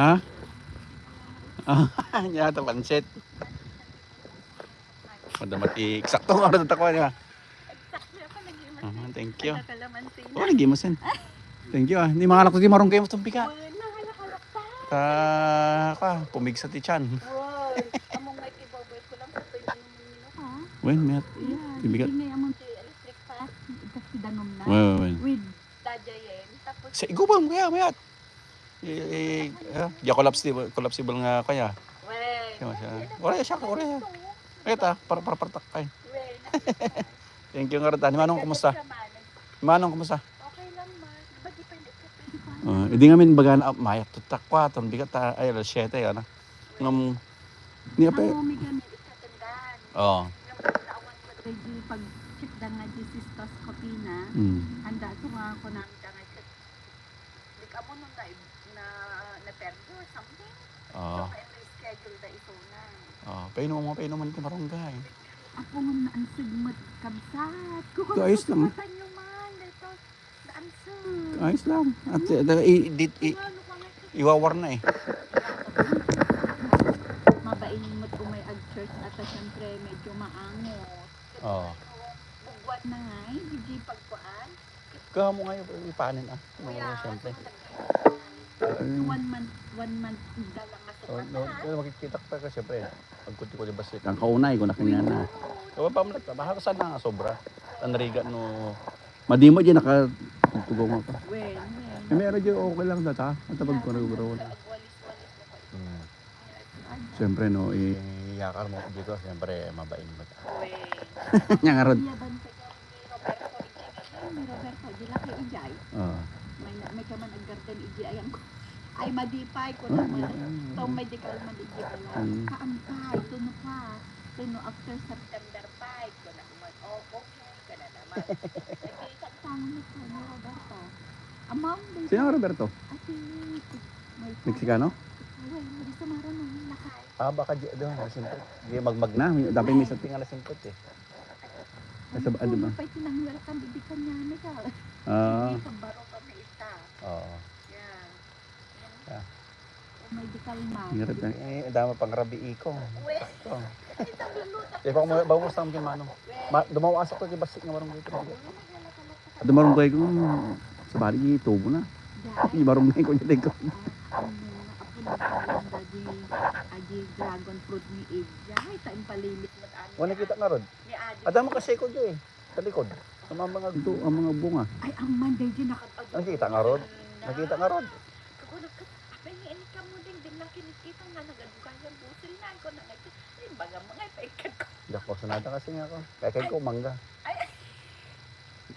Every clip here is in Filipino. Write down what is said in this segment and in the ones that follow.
Ha? Ah, yata pansit. Madamati. Eksakto nga rin ako niya. Thank you. Oh, lagi mo sen. Thank you ah. Hindi mga anak ko di marong kayo itong pika. Pumigsa ti Chan. Among may kibabay ko lang sa pwede. Wen, mayat. Ibigat. May among electric pa. Kasi danom na. Wen. With Dajayen. Tapos Sa igo ba kaya mayat? Ya collapsible nga kaya. Wala siya. Ito, para kay. Thank you nga rin. Manong kumusta? Manong kumusta? Okay lang man. Ba depende ka. Hindi nga min baga na mayak tutakwa ton bigat ta ay alas 7 ana. Ngam ni apa? May gamit ikatandaan. Oh. Naawan ko ready pag chip da nga Jesus copy na. Handa to nga ako nang da nga check. Dik amo nung na perdo or something. So may schedule da ito na. Painom man ka marunggay. Ako nga naansig kabsat. Ayos lang. Ayos lang. At iwawar na eh. Mabain mo kung may ag-church at syempre medyo maangos. Bugwat na nga eh. Hindi pagkuan. Kamo ngayon ipanin ah. Siyempre. One month dalang nga sa Makikita ka pa siyempre. Pagkunti ko libas ang kaunay ko na kanya na. Kawa pa mo nagtabahasan na sobra. Tanriga no. Madimo di nakatugtugong mo pa. Meron dyan okay lang data. At pagkuro-guro na. Siyempre no, iyakar mo dito. Siyempre mabain mo. Yang arad. Roberto, di laki ijay. May kaman ang garden ijay ang ay madipay ko naman. Itong medical madipay ko lang. Kaampay, tuno ka. Tuno after September 5 ko na kuman. Okay ka na naman. Nag-iisang nito ni Roberto. Among day. Sino Roberto? Ati. Meksikano? Ay, hindi sa mara nung nakay. Baka doon, nasimpot. Di magmag na. Dapat may sating nasimpot eh. Nasa ba? Ano ba? Pa'y tinanggal kang bibikan niya ni ka. Hindi ka baro ka na isa. Oo. Yeah. Medical man. Dama pang rabi iko. Itang lulutak. Di ba mo sa amin manong? Dumawas ako kay basik nga marong dito. Dumarong kay ko sa bali tubo na. Di marong kay ko dito. Agi dragon fruit ni Edja. Ay, taing palimit mo ano. Wala kita nga rod. Adamo kasi ko diyo eh. Sa likod. Sa mga bunga. Ay, ang manday din nakatag. Nakita nga rod. Nakita nga rod. Apay ni ini kamo din lang kinikita nga nagadugayan busil na ko na ngayto. Ay, baga mga ipaikat ko. Dako sunada kasi nga ako. Kaya ko mangga.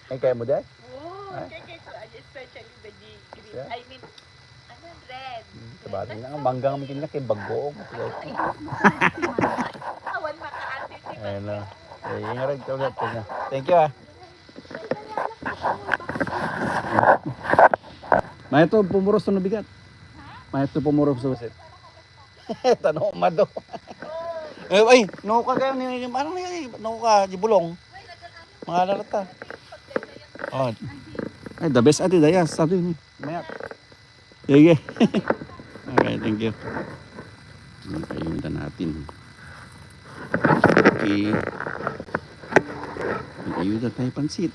Ay kaya mo dai? Oh, kaya ko especially the green. I mean red. Sabado nga mangga ang kinina kay bagoong. Awan makaati si ayun na. Ingat ka ulit. Thank you ah. Ito pumuros na bigat. Ito pumuros sa basit. Tanong mado. Ay, no ka kayo ni ano ni no ka di bulong. Mga lalata. Oh. Ay, the best ati dayas sa ni. Mayat. Sige. Okay, thank you. Ayun natin. Okay. Ayun na tayo pansit.